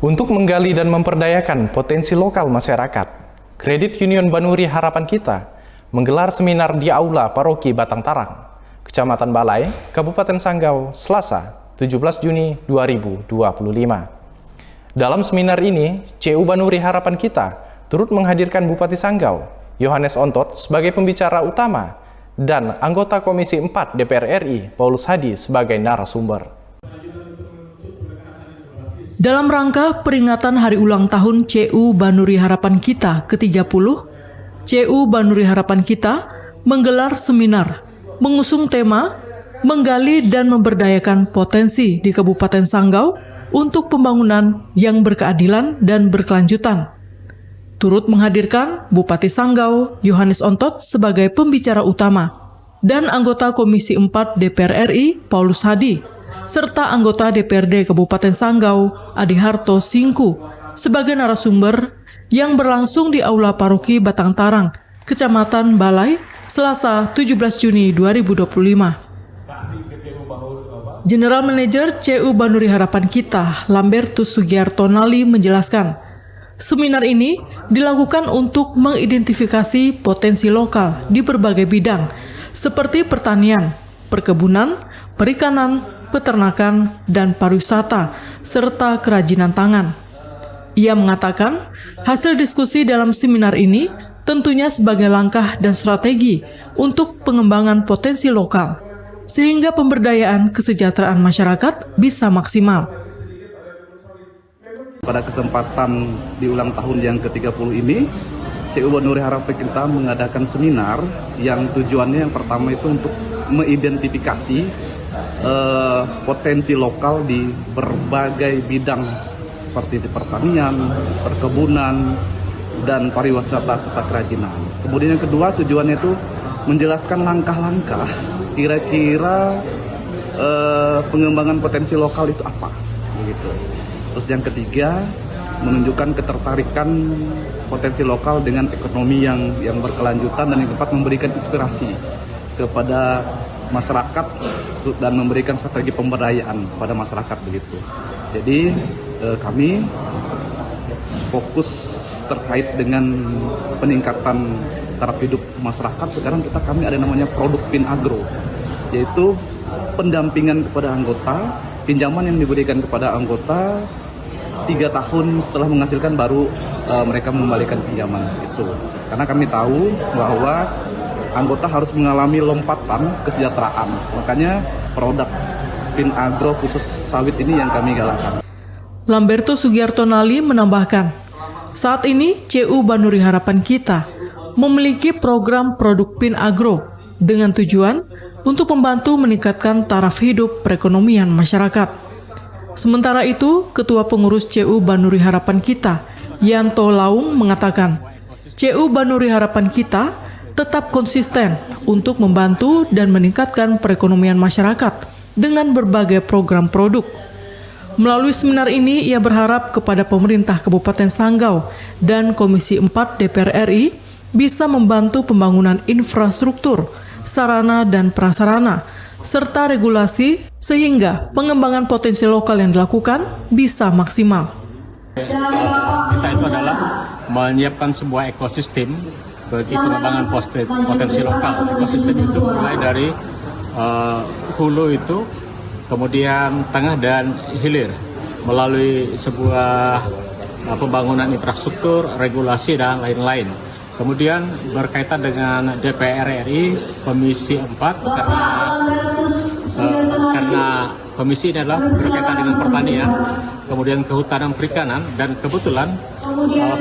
Untuk menggali dan memperdayakan potensi lokal masyarakat, Kredit Union Banuri Harapan Kita menggelar seminar di Aula Paroki Batang Tarang, Kecamatan Balai, Kabupaten Sanggau, Selasa, 17 Juni 2025. Dalam seminar ini, CU Banuri Harapan Kita turut menghadirkan Bupati Sanggau, Yohanes Ontot sebagai pembicara utama, dan anggota Komisi 4 DPR RI, Paulus Hadi sebagai narasumber. Dalam rangka peringatan Hari Ulang Tahun CU Banuri Harapan Kita ke-30, CU Banuri Harapan Kita menggelar seminar mengusung tema menggali dan memberdayakan potensi di Kabupaten Sanggau untuk pembangunan yang berkeadilan dan berkelanjutan. Turut menghadirkan Bupati Sanggau, Yohanes Ontot sebagai pembicara utama, dan anggota Komisi 4 DPR RI, Paulus Hadi, serta anggota DPRD Kabupaten Sanggau, Adi Harto Singku, sebagai narasumber yang berlangsung di Aula Paroki Batang Tarang, Kecamatan Balai, Selasa 17 Juni 2025. General Manager CU Banuri Harapan Kita, Lambertus Sugiarto Nali menjelaskan, seminar ini dilakukan untuk mengidentifikasi potensi lokal di berbagai bidang, seperti pertanian, perkebunan, perikanan, peternakan, dan pariwisata, serta kerajinan tangan. Ia mengatakan, hasil diskusi dalam seminar ini tentunya sebagai langkah dan strategi untuk pengembangan potensi lokal, sehingga pemberdayaan kesejahteraan masyarakat bisa maksimal. Pada kesempatan di ulang tahun yang ke-30 ini, CU Banuri Harapan Kita mengadakan seminar yang tujuannya yang pertama itu untuk mengidentifikasi potensi lokal di berbagai bidang seperti di pertanian, perkebunan, dan pariwisata serta kerajinan. Kemudian yang kedua tujuannya itu menjelaskan langkah-langkah kira-kira pengembangan potensi lokal itu apa, begitu. Terus yang ketiga menunjukkan ketertarikan potensi lokal dengan ekonomi yang berkelanjutan, dan yang keempat memberikan inspirasi kepada masyarakat dan memberikan strategi pemberdayaan kepada masyarakat begitu. Jadi kami fokus terkait dengan peningkatan taraf hidup masyarakat. Sekarang kami ada namanya produk PIN Agro, yaitu pendampingan kepada anggota, pinjaman yang diberikan kepada anggota 3 tahun setelah menghasilkan baru mereka mengembalikan pinjaman itu. Karena kami tahu bahwa anggota harus mengalami lompatan kesejahteraan. Makanya produk PIN Agro khusus sawit ini yang kami galakkan. Lambertus Sugiarto Nali menambahkan, saat ini CU Banuri Harapan Kita memiliki program produk PIN Agro dengan tujuan untuk membantu meningkatkan taraf hidup perekonomian masyarakat. Sementara itu, Ketua Pengurus CU Banuri Harapan Kita, Yanto Laung, mengatakan, CU Banuri Harapan Kita tetap konsisten untuk membantu dan meningkatkan perekonomian masyarakat dengan berbagai program produk. Melalui seminar ini, ia berharap kepada pemerintah Kabupaten Sanggau dan Komisi 4 DPR RI bisa membantu pembangunan infrastruktur, sarana dan prasarana, serta regulasi sehingga pengembangan potensi lokal yang dilakukan bisa maksimal. Kita itu adalah menyiapkan sebuah ekosistem bagi pengembangan potensi lokal. Ekosistem itu mulai dari hulu itu, kemudian tengah dan hilir, melalui sebuah pembangunan infrastruktur, regulasi, dan lain-lain. Kemudian berkaitan dengan DPR RI, Komisi 4, karena komisi ini adalah berkaitan dengan pertanian, kemudian kehutanan perikanan, dan kebetulan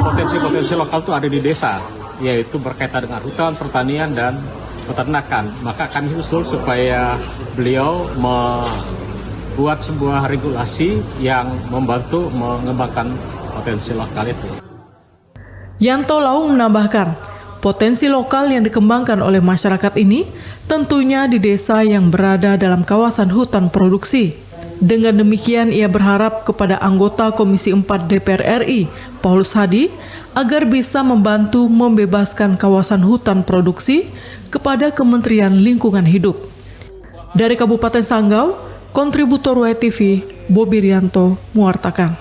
potensi-potensi lokal itu ada di desa, yaitu berkaitan dengan hutan, pertanian, dan peternakan. Maka kami usul supaya beliau membuat sebuah regulasi yang membantu mengembangkan potensi lokal itu. Yanto Laung menambahkan, potensi lokal yang dikembangkan oleh masyarakat ini tentunya di desa yang berada dalam kawasan hutan produksi. Dengan demikian, ia berharap kepada anggota Komisi 4 DPR RI, Paulus Hadi, agar bisa membantu membebaskan kawasan hutan produksi kepada Kementerian Lingkungan Hidup. Dari Kabupaten Sanggau, kontributor WTV, Bobi Rianto, mewartakan.